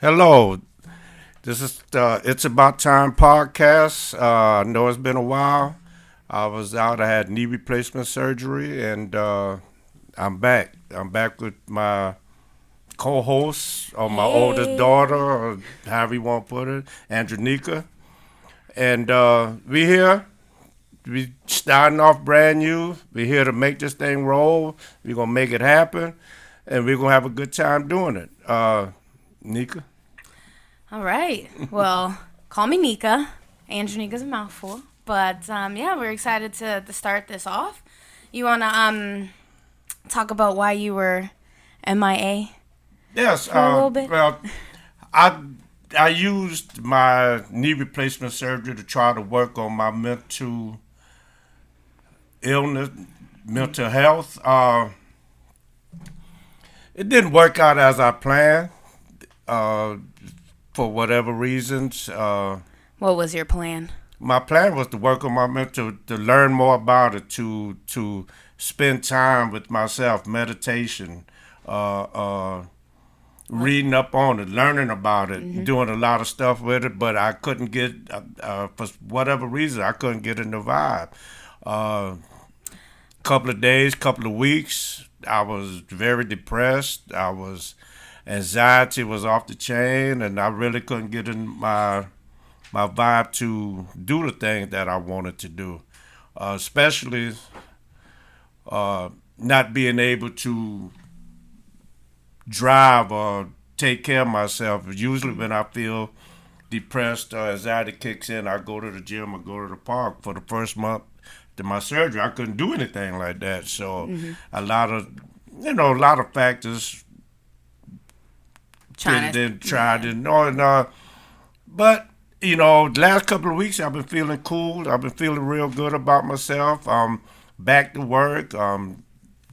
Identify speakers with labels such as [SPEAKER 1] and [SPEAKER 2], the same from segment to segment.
[SPEAKER 1] Hello, this is the It's About Time podcast. I know it's been a while. I was out. I had knee replacement surgery, and I'm back. I'm back with my co-host, or my oldest
[SPEAKER 2] Hey.
[SPEAKER 1] daughter, or however you want to put it, Andrew Nika. And we here. We starting off brand new. We're here to make this thing roll. We're gonna make it happen, and we're gonna have a good time doing it. Nika.
[SPEAKER 2] All right. Well, call me Nika. Andrew Nika's a mouthful. But yeah, we're excited to start this off. You want to talk about why you were MIA
[SPEAKER 1] Yes.
[SPEAKER 2] for a little bit?
[SPEAKER 1] Well, I I used my knee replacement surgery to try to work on my mental illness, mental health. It didn't work out as I planned uh, for whatever reasons.
[SPEAKER 2] What was your plan?
[SPEAKER 1] My plan was to work on my mental, to learn more about it, to spend time with myself, meditation, uh, uh, reading up on it, learning about it, doing a lot of stuff with it, but I couldn't get, for whatever reason, I couldn't get in the vibe. Uh, Couple of days, couple of weeks, I was very depressed. Anxiety was off the chain, and I really couldn't get in my vibe to do the things that I wanted to do, especially not being able to drive or take care of myself. Usually, when I feel depressed or anxiety kicks in, I go to the gym or go to the park. For the first month to my surgery, I couldn't do anything like that. So, a lot of a lot of factors
[SPEAKER 2] Trying
[SPEAKER 1] fitted
[SPEAKER 2] to.
[SPEAKER 1] in, tried
[SPEAKER 2] Yeah.
[SPEAKER 1] and no, but the last couple of weeks I've been feeling cool. I've been feeling real good about myself. Back to work.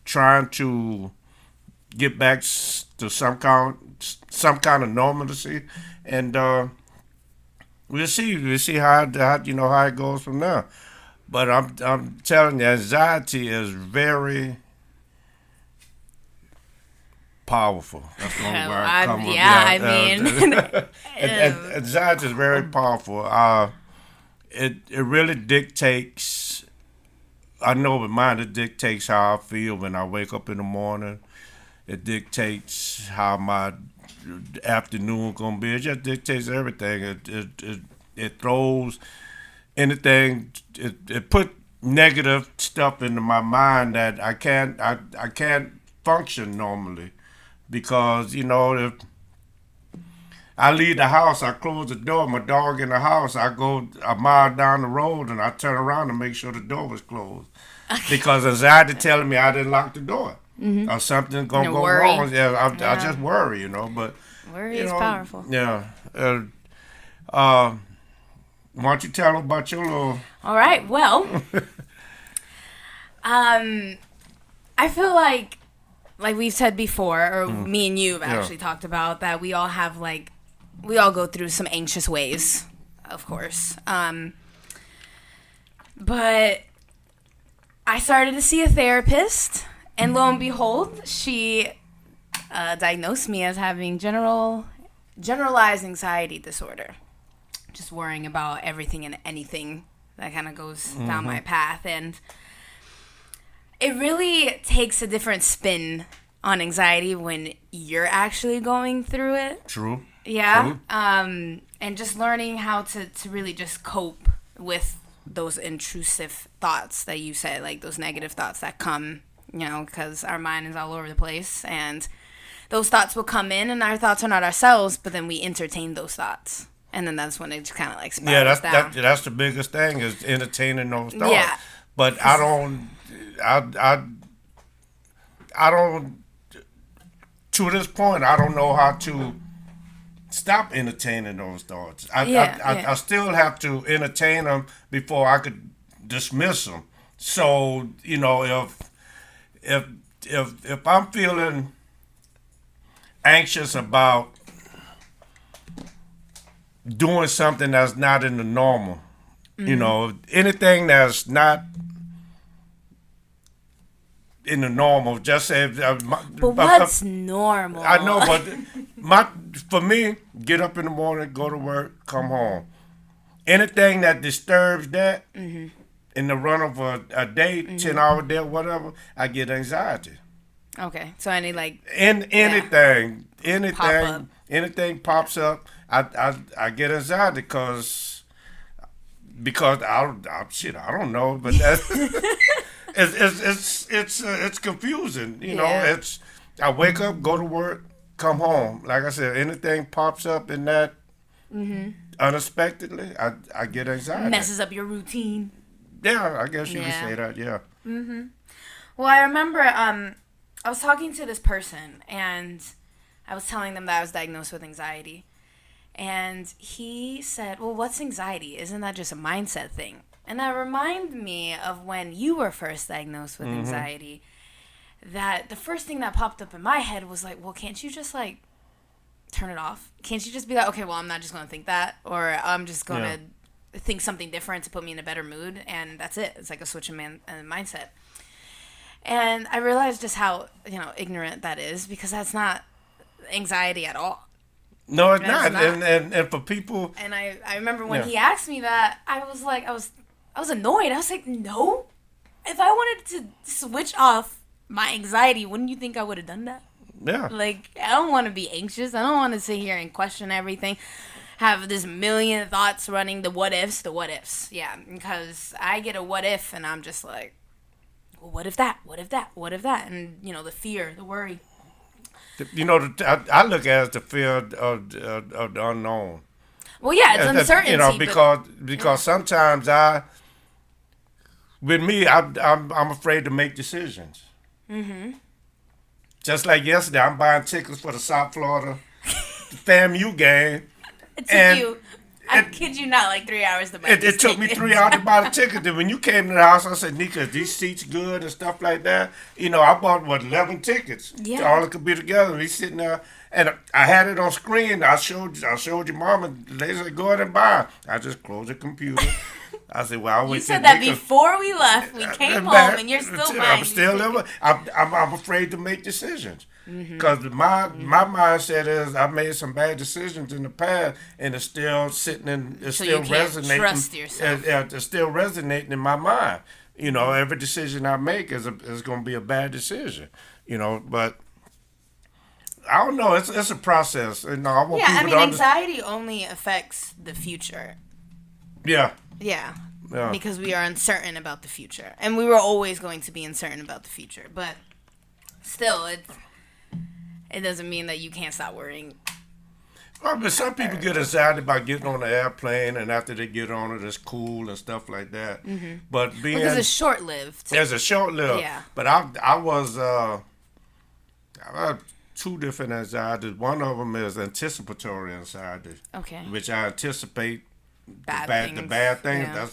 [SPEAKER 1] Trying to get back to some kind of normalcy, and we'll see how it goes from there. But I'm telling you, anxiety is very powerful. That's the only word I come with.
[SPEAKER 2] Yeah, I mean,
[SPEAKER 1] Anxiety is very powerful. It really dictates. I know with mine, it dictates how I feel when I wake up in the morning. It dictates how my afternoon gonna be. It just dictates everything. It throws anything. It put negative stuff into my mind that I can't function normally because if I leave the house, I close the door, my dog in the house, I go a mile down the road and I turn around and make sure the door was closed because anxiety telling me I didn't lock the door or something's gonna
[SPEAKER 2] no
[SPEAKER 1] go
[SPEAKER 2] worry.
[SPEAKER 1] wrong. Yeah, I
[SPEAKER 2] Yeah,
[SPEAKER 1] just worry, but
[SPEAKER 2] worry
[SPEAKER 1] you
[SPEAKER 2] is
[SPEAKER 1] know,
[SPEAKER 2] powerful.
[SPEAKER 1] yeah. Uh, why don't you tell them about your little?
[SPEAKER 2] All right. Well, um, I feel like we've said before, or me and you have
[SPEAKER 1] Yeah.
[SPEAKER 2] actually talked about that we all have we all go through some anxious ways, of course. But I started to see a therapist, and lo and behold, she diagnosed me as having generalized anxiety disorder. Just worrying about everything and anything that kind of goes down my path, and it really takes a different spin on anxiety when you're actually going through it.
[SPEAKER 1] True.
[SPEAKER 2] Yeah.
[SPEAKER 1] True.
[SPEAKER 2] And just learning how to really just cope with those intrusive thoughts that you said, like those negative thoughts that come, because our mind is all over the place. And those thoughts will come in, and our thoughts are not ourselves, but then we entertain those thoughts. And then that's when it just kind of like
[SPEAKER 1] Yeah,
[SPEAKER 2] spirals down.
[SPEAKER 1] that's the biggest thing is entertaining those thoughts.
[SPEAKER 2] Yeah.
[SPEAKER 1] But I don't. To this point, I don't know how to stop entertaining those thoughts. I still have to entertain them before I could dismiss them. So if if I'm feeling anxious about doing something that's not in the normal, anything that's not in the normal. Just say,
[SPEAKER 2] But what's normal?
[SPEAKER 1] I know, but my for me, get up in the morning, go to work, come home. Anything that disturbs that in the run of a day, 10-hour day, whatever, I get anxiety.
[SPEAKER 2] Okay. So any like
[SPEAKER 1] Anything,
[SPEAKER 2] Pop up.
[SPEAKER 1] anything pops up, I get anxiety because I don't know, but that's it's confusing. You know,
[SPEAKER 2] Yeah.
[SPEAKER 1] it's I wake up, go to work, come home. Like I said, anything pops up in that unexpectedly, I get anxiety.
[SPEAKER 2] messes up your routine.
[SPEAKER 1] Yeah, I guess you could
[SPEAKER 2] Yeah.
[SPEAKER 1] say that. Yeah.
[SPEAKER 2] Well, I remember I was talking to this person and I was telling them that I was diagnosed with anxiety. And he said, "Well, what's anxiety? Isn't that just a mindset thing?" And that reminded me of when you were first diagnosed with anxiety. That the first thing that popped up in my head was like, "Well, can't you just like turn it off? Can't you just be like, okay, well, I'm not just going to think that, or I'm just going to think something different to put me in a better mood, and that's it. It's like a switch in mindset." And I realized just how, ignorant that is, because that's not anxiety at all.
[SPEAKER 1] No, it's
[SPEAKER 2] That's
[SPEAKER 1] not.
[SPEAKER 2] not.
[SPEAKER 1] And for people,
[SPEAKER 2] And I remember when he asked me that, I was like, I was annoyed. I was like, no. If I wanted to switch off my anxiety, wouldn't you think I would have done that?
[SPEAKER 1] yeah.
[SPEAKER 2] Like, I don't want to be anxious. I don't want to sit here and question everything. Have this million thoughts running, the what ifs. Yeah, because I get a what if, and I'm just like, well, what if that? What if that? What if that? And, the fear, the worry.
[SPEAKER 1] I look at it as the fear of the unknown.
[SPEAKER 2] Well, yeah, it's
[SPEAKER 1] That's-
[SPEAKER 2] uncertainty.
[SPEAKER 1] because sometimes with me, I'm afraid to make decisions. Just like yesterday, I'm buying tickets for the South Florida FAMU game.
[SPEAKER 2] It took
[SPEAKER 1] and
[SPEAKER 2] you, I kid you not, like 3 hours to buy
[SPEAKER 1] It took me 3 hours to buy the ticket. Then when you came to the house, I said, "Nika, is these seats good and stuff like that?" I bought 11 tickets.
[SPEAKER 2] Yeah.
[SPEAKER 1] All it could be together. We sitting there, and I had it on screen. I showed your mom, and they said, "Go ahead and buy." I just closed the computer. I said, "Well, I'll wait."
[SPEAKER 2] You said that before we left. We came home, and you're still buying.
[SPEAKER 1] I'm still living. I'm afraid to make decisions. Because my mindset is I made some bad decisions in the past, and it's still sitting in, it's
[SPEAKER 2] So
[SPEAKER 1] still
[SPEAKER 2] you can't
[SPEAKER 1] resonating.
[SPEAKER 2] trust yourself.
[SPEAKER 1] It's still resonating in my mind. Every decision I make is going to be a bad decision. But I don't know. It's a process. I want
[SPEAKER 2] Yeah, I
[SPEAKER 1] people
[SPEAKER 2] mean,
[SPEAKER 1] to
[SPEAKER 2] anxiety only affects the future.
[SPEAKER 1] Yeah.
[SPEAKER 2] Yeah.
[SPEAKER 1] Yeah.
[SPEAKER 2] Because we are uncertain about the future. And we were always going to be uncertain about the future. But still, it doesn't mean that you can't stop worrying.
[SPEAKER 1] Well, but some people get excited about getting on the airplane, and after they get on it, it's cool and stuff like that. But
[SPEAKER 2] Because it's short-lived.
[SPEAKER 1] There's a short lived.
[SPEAKER 2] Yeah.
[SPEAKER 1] But I had two different anxieties. One of them is anticipatory anxiety,
[SPEAKER 2] Okay.
[SPEAKER 1] which I anticipate
[SPEAKER 2] Bad
[SPEAKER 1] the
[SPEAKER 2] things.
[SPEAKER 1] bad thing.
[SPEAKER 2] Yeah.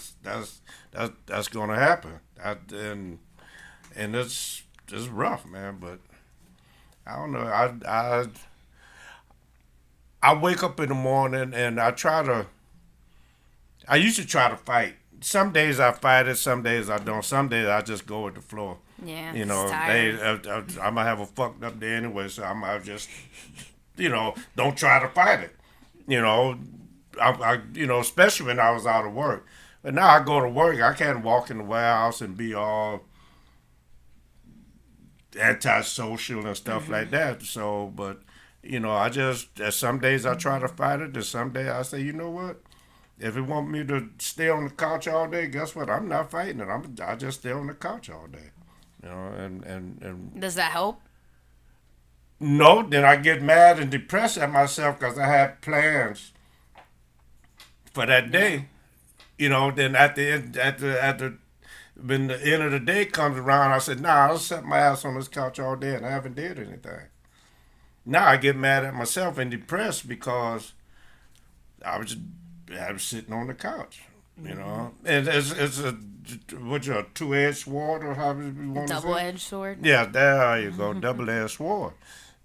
[SPEAKER 1] That's going to happen. And it's rough, man. But I don't know. I wake up in the morning and I used to try to fight. Some days I fight it, some days I don't. Some days I just go with the flow.
[SPEAKER 2] Yeah.
[SPEAKER 1] I'm gonna have a fucked up day anyway, so I'm gonna just, don't try to fight it. Especially when I was out of work. But now I go to work, I can't walk in the warehouse and be all antisocial and stuff like that. So, but some days I try to fight it, and some days I say, you know what? If it want me to stay on the couch all day, guess what? I'm not fighting it. I just stay on the couch all day. And
[SPEAKER 2] Does that help?
[SPEAKER 1] no, then I get mad and depressed at myself because I had plans for that day. Then at the end, when the end of the day comes around, I said, "Nah, I'll set my ass on this couch all day, and I haven't did anything." Now I get mad at myself and depressed because I was sitting on the couch, And it's a two-edged sword, or how you want to say?
[SPEAKER 2] Double-edged sword?
[SPEAKER 1] Yeah, there you go, double-edged sword.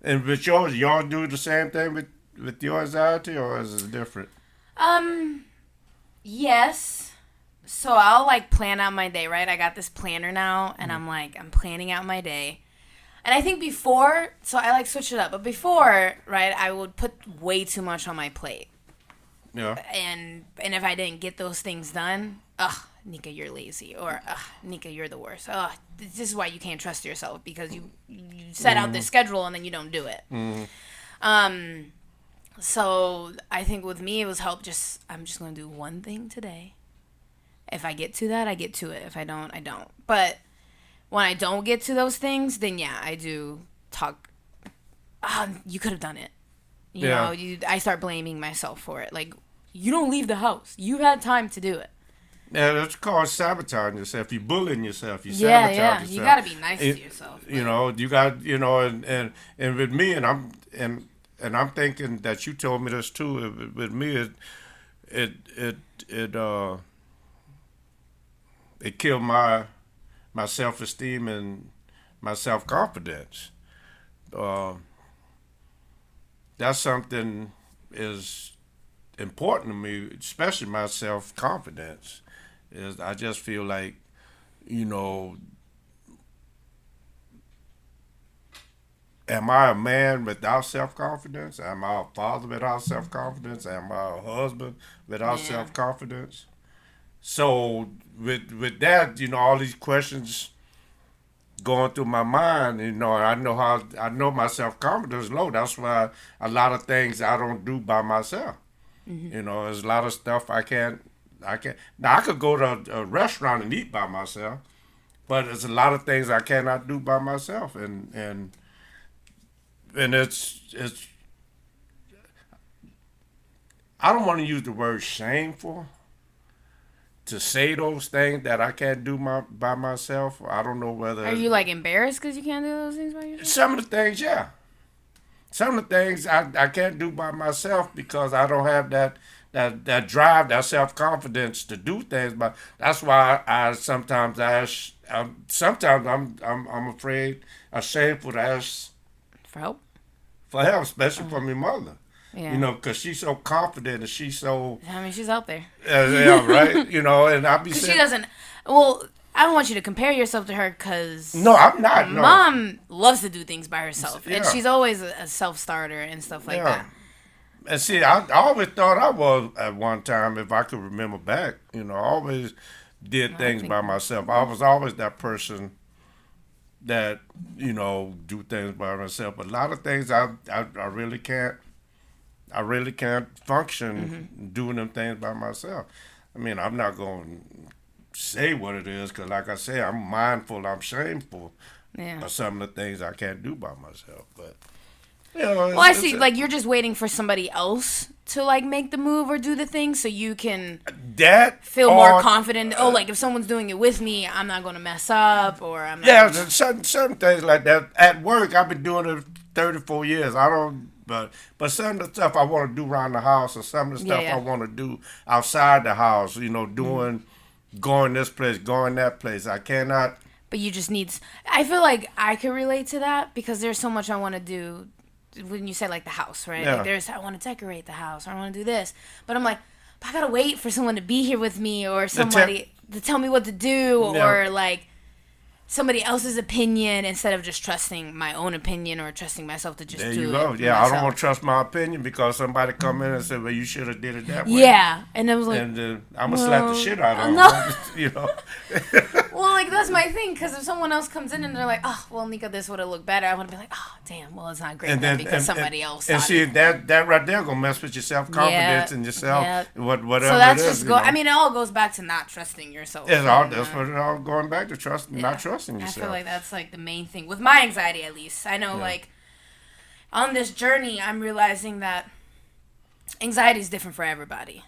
[SPEAKER 1] And with yours, y'all do the same thing with your anxiety, or is it different?
[SPEAKER 2] Yes. So I'll plan out my day, right? I got this planner now, and I'm planning out my day. And I think before, so I like switch it up. But before, right, I would put way too much on my plate.
[SPEAKER 1] Yeah.
[SPEAKER 2] And if I didn't get those things done, Nika, you're lazy, or Nika, you're the worst. This is why you can't trust yourself, because you set out this schedule and then you don't do it. So I think with me it was I'm just gonna do one thing today. If I get to that, I get to it. If I don't, I don't. But when I don't get to those things, then yeah, I do talk. You could have done it. You know, I start blaming myself for it. Like, you don't leave the house. You had time to do it.
[SPEAKER 1] Yeah, that's called sabotaging yourself. You're bullying yourself. You sabotage yourself.
[SPEAKER 2] You gotta be nice to yourself.
[SPEAKER 1] You know, you got, you know, and with me, and I'm thinking that you told me this too. With me, it killed my self-esteem and my self-confidence. That's something is important to me, especially my self-confidence. Is I just feel like, you know, am I a man without self-confidence? Am I a father without self-confidence? Am I a husband without self-confidence? So with that, you know, all these questions going through my mind, you know, I know my self-confidence is low. That's why a lot of things I don't do by myself. You know, there's a lot of stuff I can't. Now I could go to a restaurant and eat by myself, but there's a lot of things I cannot do by myself, and it's. I don't want to use the word shameful to say those things that I can't do by myself. I don't know whether.
[SPEAKER 2] Are you like embarrassed because you can't do those things by yourself?
[SPEAKER 1] Some of the things, yeah. Some of the things I can't do by myself because I don't have that drive, that self-confidence to do things. But that's why I'm afraid, shameful to ask
[SPEAKER 2] for help.
[SPEAKER 1] For help, especially from my mother.
[SPEAKER 2] Yeah.
[SPEAKER 1] You know, because she's so confident and she's so.
[SPEAKER 2] I mean, she's out there.
[SPEAKER 1] Yeah, right. You know, and I'll be saying.
[SPEAKER 2] She doesn't. Well, I don't want you to compare yourself to her because.
[SPEAKER 1] No, I'm not. No.
[SPEAKER 2] Mom loves to do things by herself.
[SPEAKER 1] Yeah.
[SPEAKER 2] And she's always a self-starter and stuff like that.
[SPEAKER 1] And see, I always thought I was at one time, if I could remember back, you know, I always did things by myself. I was always that person that, you know, do things by myself. But a lot of things I really can't. I really can't function doing them things by myself. I mean, I'm not going to say what it is because, like I say, I'm mindful, I'm shameful of some of the things I can't do by myself. But, you know,
[SPEAKER 2] well, I see. Like, you're just waiting for somebody else to, like, make the move or do the thing so you can feel more confident. Like, if someone's doing it with me, I'm not going to mess up or I'm not.
[SPEAKER 1] Yeah, certain things like that. At work, I've been doing it 34 years. I don't. But some of the stuff I want to do around the house or some of the stuff I want to do outside the house, you know, going this place, going that place. I cannot.
[SPEAKER 2] But you just need. I feel like I can relate to that because there's so much I want to do. When you say like the house, right?
[SPEAKER 1] Yeah.
[SPEAKER 2] Like I want to decorate the house, or I want to do this, but I'm like, I gotta wait for someone to be here with me, or somebody to tell me what to do, or like somebody else's opinion instead of just trusting my own opinion or trusting myself to just do it. There you go.
[SPEAKER 1] Yeah, I don't want to trust my opinion because somebody come in and say, well, you should have did it that way.
[SPEAKER 2] Yeah, and I was like,
[SPEAKER 1] and I'm going to slap the shit out of them. You know?
[SPEAKER 2] Well, like, that's my thing, because if someone else comes in and they're like, oh, well, Nika, this would have looked better, I want to be like, oh, damn, well, it's not great because somebody else
[SPEAKER 1] and see, that right there going to mess with your self-confidence and yourself, whatever
[SPEAKER 2] so that's
[SPEAKER 1] it is.
[SPEAKER 2] Just I mean, it all goes back to not trusting yourself.
[SPEAKER 1] That's what it all going back to, not trusting yourself.
[SPEAKER 2] I feel like that's, like, the main thing. With my anxiety, at least. I know, like, on this journey, I'm realizing that anxiety is different for everybody.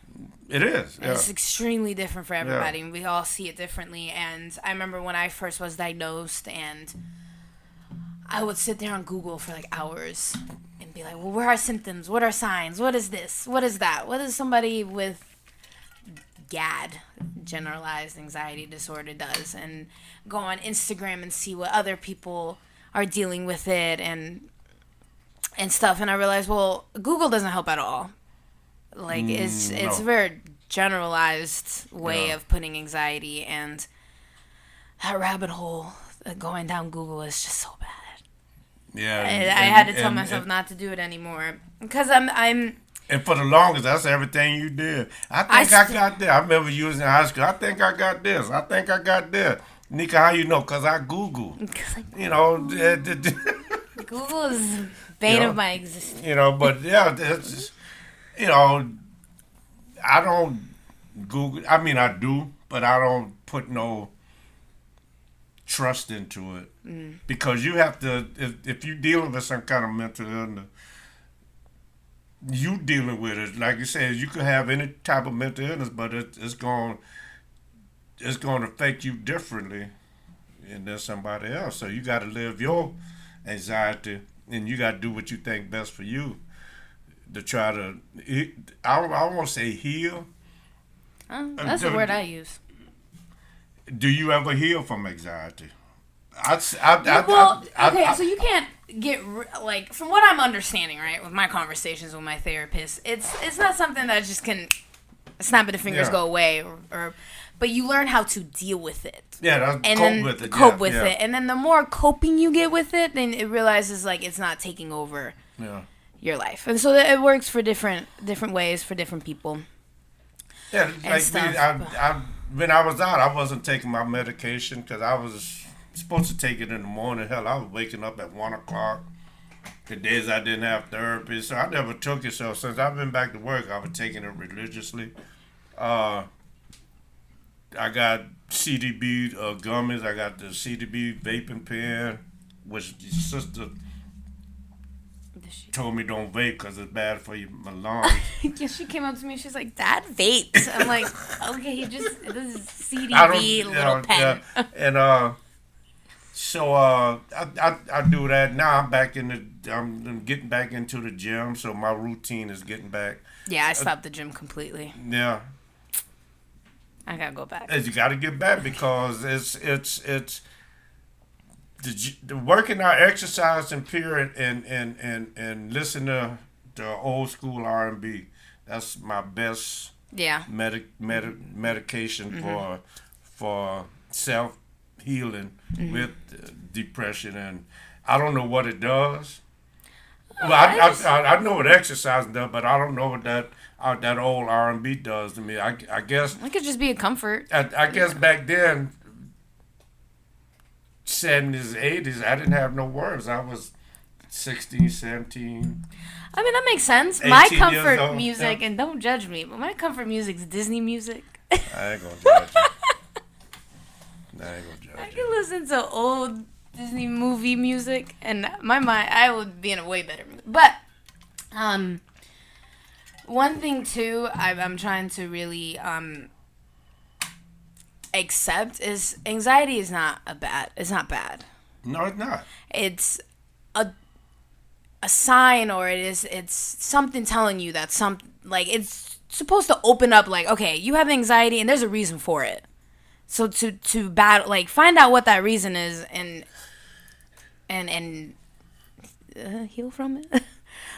[SPEAKER 1] It is. Yeah.
[SPEAKER 2] It's extremely different for everybody, and we all see it differently. And I remember when I first was diagnosed, and I would sit there on Google for like hours and be like, well, what are symptoms? What are signs? What is this? What is that? What is somebody with GAD, generalized anxiety disorder, does? And go on Instagram and see what other people are dealing with it and stuff. And I realized, well, Google doesn't help at all. Like, it's a very generalized way of putting anxiety, and that rabbit hole going down Google is just so bad.
[SPEAKER 1] Yeah,
[SPEAKER 2] I had to tell myself not to do it anymore because I'm.
[SPEAKER 1] And for the longest, that's everything you did. I think I got this. I remember you was in high school. I think I got this. I think I got this. Nika, how you know? Because I Googled. You know.
[SPEAKER 2] Google is bane of my existence.
[SPEAKER 1] You know, but yeah, it's just, you know, I don't Google. I mean, I do, but I don't put no trust into it because you have to. If you're dealing with some kind of mental illness, you dealing with it. Like you said, you could have any type of mental illness, but it's going to affect you differently than somebody else. So you got to live your anxiety, and you got to do what you think best for you to try to. I won't say heal.
[SPEAKER 2] That's the word I use.
[SPEAKER 1] Do you ever heal from anxiety?
[SPEAKER 2] Okay, so you can't get like from what I'm understanding, right? With my conversations with my therapist, it's not something that just can snap of the fingers go away, or but you learn how to deal with it.
[SPEAKER 1] Yeah,
[SPEAKER 2] and
[SPEAKER 1] cope with
[SPEAKER 2] it, and then the more coping you get with it, then it realizes like it's not taking over your life, and so it works for different ways for different people.
[SPEAKER 1] Yeah, like me, when I was out, I wasn't taking my medication because I was supposed to take it in the morning. Hell, I was waking up at 1 o'clock. The days I didn't have therapy, so I never took it. So since I've been back to work, I was taking it religiously. I got CDB gummies. I got the CDB vaping pen, which the sister told me don't vape because it's bad for your lungs.
[SPEAKER 2] Yeah, she came up to me. She's like, "Dad vapes." I'm like, "Okay, this is CDB little pen."
[SPEAKER 1] Yeah. And so I do that now. I'm getting back into the gym, so my routine is getting back.
[SPEAKER 2] Yeah, I stopped the gym completely.
[SPEAKER 1] Yeah,
[SPEAKER 2] I gotta go back.
[SPEAKER 1] you got to get back because it's the working out, exercising, period, and listen to the old school R&B. That's my best medication for self healing with depression, and I don't know what it does. Well, I know what exercise does, but I don't know what that old R&B does to me. I guess
[SPEAKER 2] it could just be a comfort.
[SPEAKER 1] I guess back then, 70s, 80s, I didn't have no words. I was 16, 17.
[SPEAKER 2] I mean, that makes sense. My comfort music, and don't judge me, but my comfort music is Disney music.
[SPEAKER 1] I ain't gonna judge you.
[SPEAKER 2] I can listen to old Disney movie music, and my mind, I would be in a way better mood. But, one thing too, I'm trying to really accept is anxiety is not bad. It's not bad.
[SPEAKER 1] No, it's not.
[SPEAKER 2] It's a sign, or it's something telling you that it's supposed to open up. Like, okay, you have anxiety, and there's a reason for it. So to battle, like, find out what that reason is, and heal from it,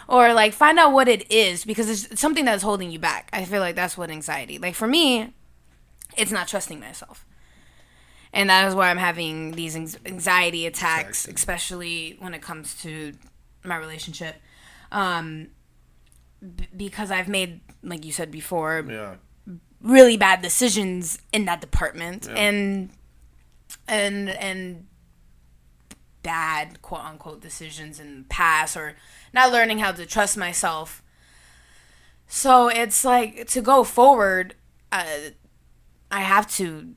[SPEAKER 2] or like find out what it is, because it's something that's holding you back. I feel like that's what anxiety. Like for me, it's not trusting myself, and that is why I'm having these anxiety attacks, especially when it comes to my relationship, because I've made, like you said before, really bad decisions in that department, and bad quote unquote decisions in the past, or not learning how to trust myself. So it's like, to go forward, I have to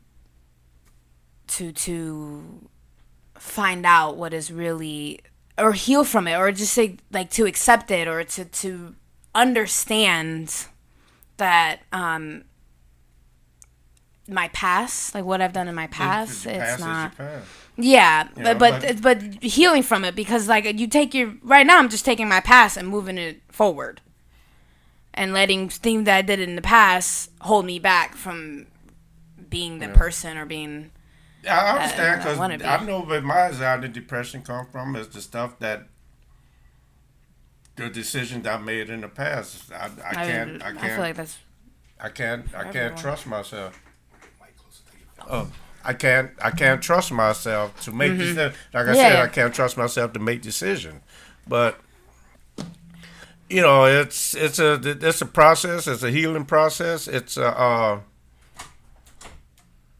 [SPEAKER 2] find out what is really, or heal from it, or just say, like, to accept it, or to understand that my past, like what I've done in my past, it's not. Yeah, but healing from it, because like right now I'm just taking my past and moving it forward, and letting things that I did in the past hold me back from being the person, or being.
[SPEAKER 1] Yeah, I understand, because I know where my anxiety and depression come from is the stuff that the decisions I made in the past. I feel like that's. I can't trust myself. I can't trust myself to make decisions. Like I
[SPEAKER 2] Yeah,
[SPEAKER 1] said,
[SPEAKER 2] yeah.
[SPEAKER 1] I can't trust myself to make decisions. But it's a process. It's a healing process. It's
[SPEAKER 2] Yeah,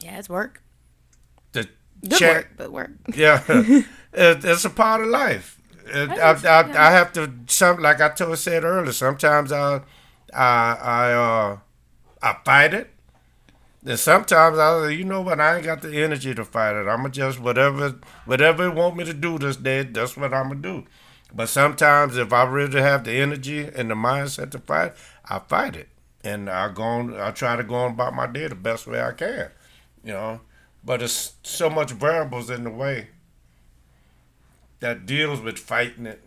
[SPEAKER 2] it's work.
[SPEAKER 1] the
[SPEAKER 2] Good
[SPEAKER 1] check.
[SPEAKER 2] work, but work.
[SPEAKER 1] Yeah, it's a part of life. I have to like I said earlier. Sometimes I fight it. And sometimes what, I ain't got the energy to fight it. I'ma just whatever it want me to do this day, that's what I'ma do. But sometimes if I really have the energy and the mindset to fight, I fight it. And I try to go on about my day the best way I can. You know. But it's so much variables in the way that deals with fighting it.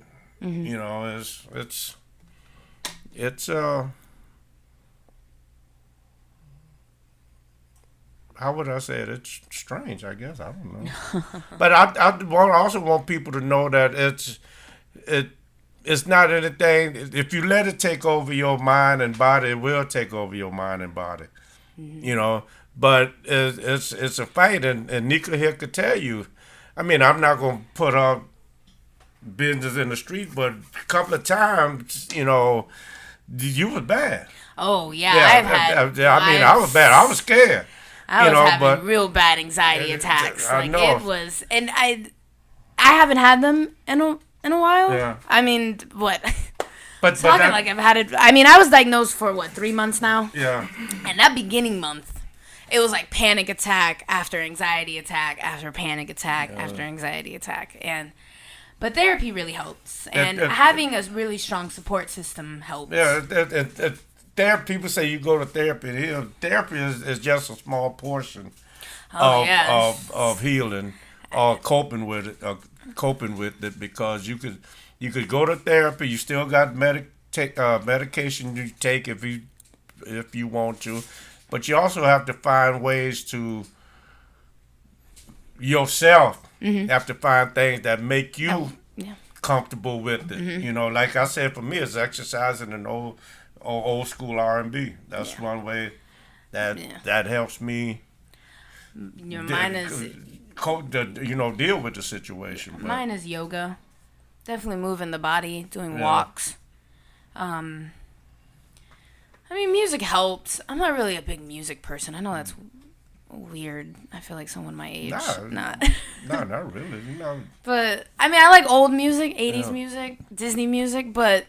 [SPEAKER 1] It's how would I say it? It's strange, I guess. I don't know. But also want people to know that it's not anything. If you let it take over your mind and body, it will take over your mind and body. You know. But it's a fight, and Nika here could tell you. I mean, I'm not gonna put up business in the street, but a couple of times, you was bad.
[SPEAKER 2] Oh yeah, I've had.
[SPEAKER 1] I was bad. I was scared.
[SPEAKER 2] I was having real bad anxiety attacks.
[SPEAKER 1] I
[SPEAKER 2] Like
[SPEAKER 1] know.
[SPEAKER 2] it was, and I haven't had them in a while.
[SPEAKER 1] Yeah.
[SPEAKER 2] I mean, what?
[SPEAKER 1] But
[SPEAKER 2] Talking like I've had it. I mean, I was diagnosed for 3 months now.
[SPEAKER 1] Yeah.
[SPEAKER 2] And that beginning month, it was like panic attack after anxiety attack after panic attack after anxiety attack, but therapy really helps, and having a really strong support system helps.
[SPEAKER 1] Yeah. Therapy. People say you go to therapy. Therapy is just a small portion of healing or coping with it, because you could go to therapy. You still got medication you take if you want to, but you also have to find ways to yourself. Have to find things that make you comfortable with it. Like I said, for me, it's exercising an old school R&B. That's one way that helps me.
[SPEAKER 2] Your mind is
[SPEAKER 1] deal with the situation.
[SPEAKER 2] Mine is yoga. Definitely moving the body, doing walks. I mean, music helps. I'm not really a big music person. I know that's weird. I feel like someone my age. Not
[SPEAKER 1] really.
[SPEAKER 2] But I mean, I like old music, 80s music, Disney music, but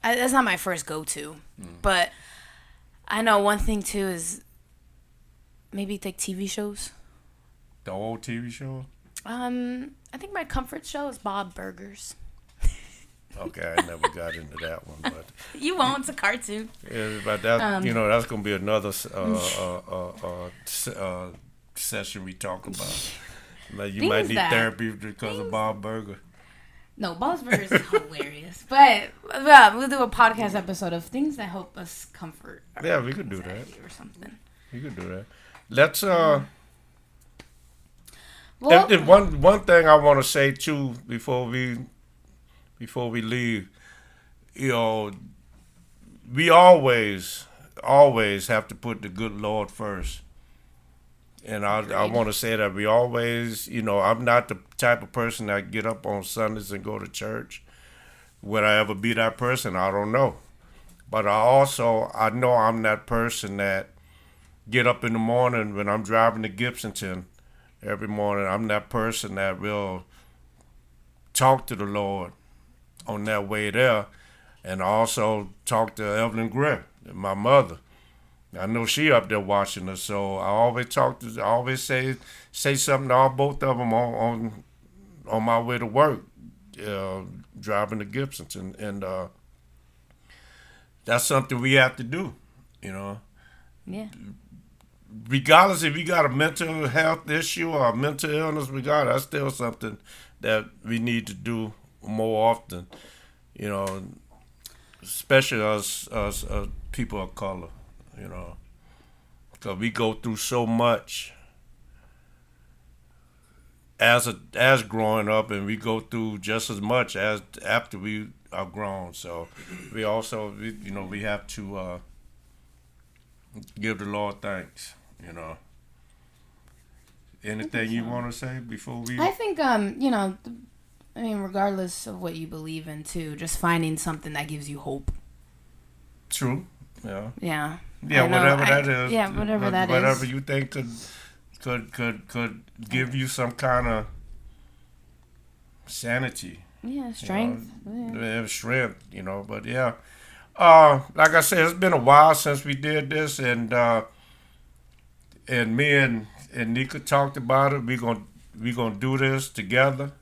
[SPEAKER 2] that's not my first go-to. But I know one thing too is maybe like TV shows.
[SPEAKER 1] The old TV show?
[SPEAKER 2] I think my comfort show is Bob Burgers.
[SPEAKER 1] Okay, I never got into that one, but
[SPEAKER 2] you won't. It's a cartoon.
[SPEAKER 1] Yeah, but that that's gonna be another session we talk about. Like you might need therapy because of Bob Burger.
[SPEAKER 2] No, Bob's Burgers is hilarious. But we'll do a podcast episode of things that help us comfort.
[SPEAKER 1] Yeah, we could do that
[SPEAKER 2] or something.
[SPEAKER 1] We could do that. Let's one thing I want to say too before we leave, we always have to put the good Lord first. And I want to say that we always, I'm not the type of person that get up on Sundays and go to church. Would I ever be that person? I don't know. But I know I'm that person that get up in the morning when I'm driving to Gibsonton every morning. I'm that person that will talk to the Lord on that way there, and also talk to Evelyn Grimm, my mother. I know she up there watching us, so I always say something to both of them on my way to work, driving to Gibsonton, and that's something we have to do,
[SPEAKER 2] Yeah.
[SPEAKER 1] Regardless if you got a mental health issue or a mental illness, that's still something that we need to do more often, especially us people of color, because we go through so much as growing up, and we go through just as much as after we are grown. So we also, we have to give the Lord thanks, Anything you want to say before we?
[SPEAKER 2] I think I mean, regardless of what you believe in, too, just finding something that gives you hope.
[SPEAKER 1] True. Yeah.
[SPEAKER 2] Yeah.
[SPEAKER 1] Yeah. Whatever that is.
[SPEAKER 2] Yeah, whatever that is.
[SPEAKER 1] Whatever you think could give you some kind of sanity.
[SPEAKER 2] Yeah, strength.
[SPEAKER 1] Strength. But yeah. Like I said, it's been a while since we did this, and me and Nika talked about it. We gonna do this together,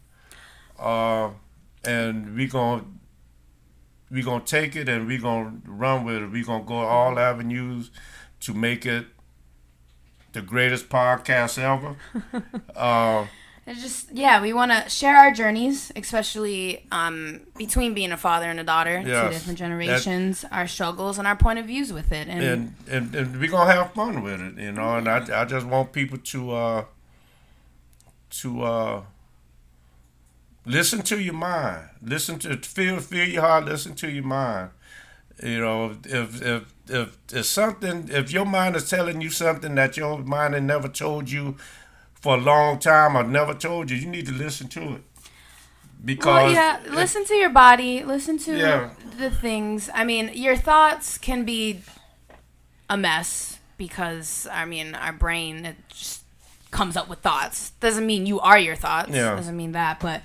[SPEAKER 1] and we gonna take it and we gonna run with it. We gonna go all avenues to make it the greatest podcast ever.
[SPEAKER 2] It's just, we want to share our journeys, especially between being a father and a daughter, two different generations, our struggles and our point of views with it.
[SPEAKER 1] And we're going to have fun with it, and I just want people to listen to your mind. Listen to, feel your heart, listen to your mind. If something, if your mind is telling you something that your mind had never told you for a long time, I've never told you, you need to listen to it. Because
[SPEAKER 2] listen to your body, listen to the things. I mean, your thoughts can be a mess because, I mean, our brain, it just comes up with thoughts. Doesn't mean you are your thoughts.
[SPEAKER 1] Yeah.
[SPEAKER 2] Doesn't mean that. But,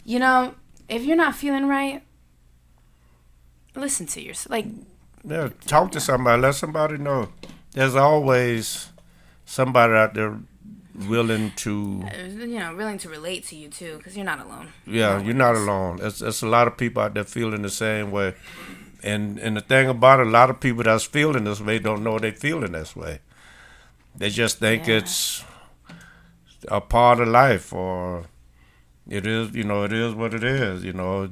[SPEAKER 2] if you're not feeling right, listen to yourself.
[SPEAKER 1] Talk to somebody. Let somebody know. There's always somebody out there willing to
[SPEAKER 2] relate to you too, because you're not alone.
[SPEAKER 1] Yeah, you're not alone. It's a lot of people out there feeling the same way, and the thing about it, a lot of people that's feeling this way don't know they're feeling this way. They just think it's a part of life, or it is what it is.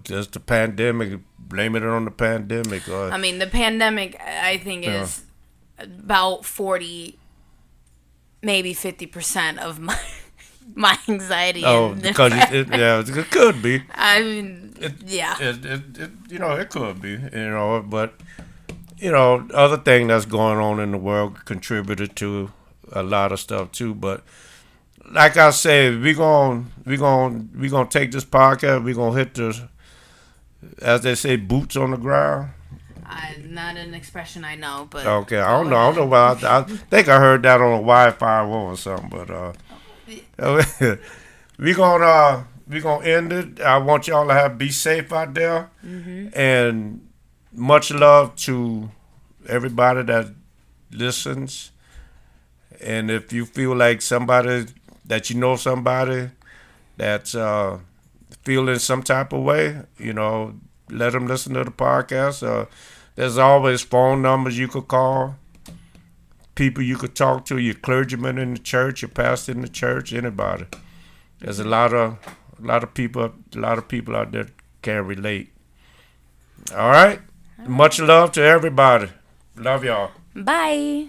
[SPEAKER 1] Just the pandemic. Blame it on the pandemic.
[SPEAKER 2] I mean, the pandemic, I think, is about 40. Maybe 50% of my anxiety.
[SPEAKER 1] Oh, because it could be.
[SPEAKER 2] I mean,
[SPEAKER 1] it could be. But other thing that's going on in the world contributed to a lot of stuff too. But like I said, we gonna take this podcast. We gonna hit the, as they say, boots on the ground.
[SPEAKER 2] Not an expression I know, but
[SPEAKER 1] okay, I don't know about. I think I heard that on a Wi-Fi or something, but we gonna end it. I want y'all to be safe out there, and much love to everybody that listens. And if you feel like somebody that's feeling some type of way, let them listen to the podcast. There's always phone numbers you could call, people you could talk to, your clergyman in the church, your pastor in the church, anybody. There's a lot of people out there can relate. All right? Much love to everybody. Love y'all.
[SPEAKER 2] Bye.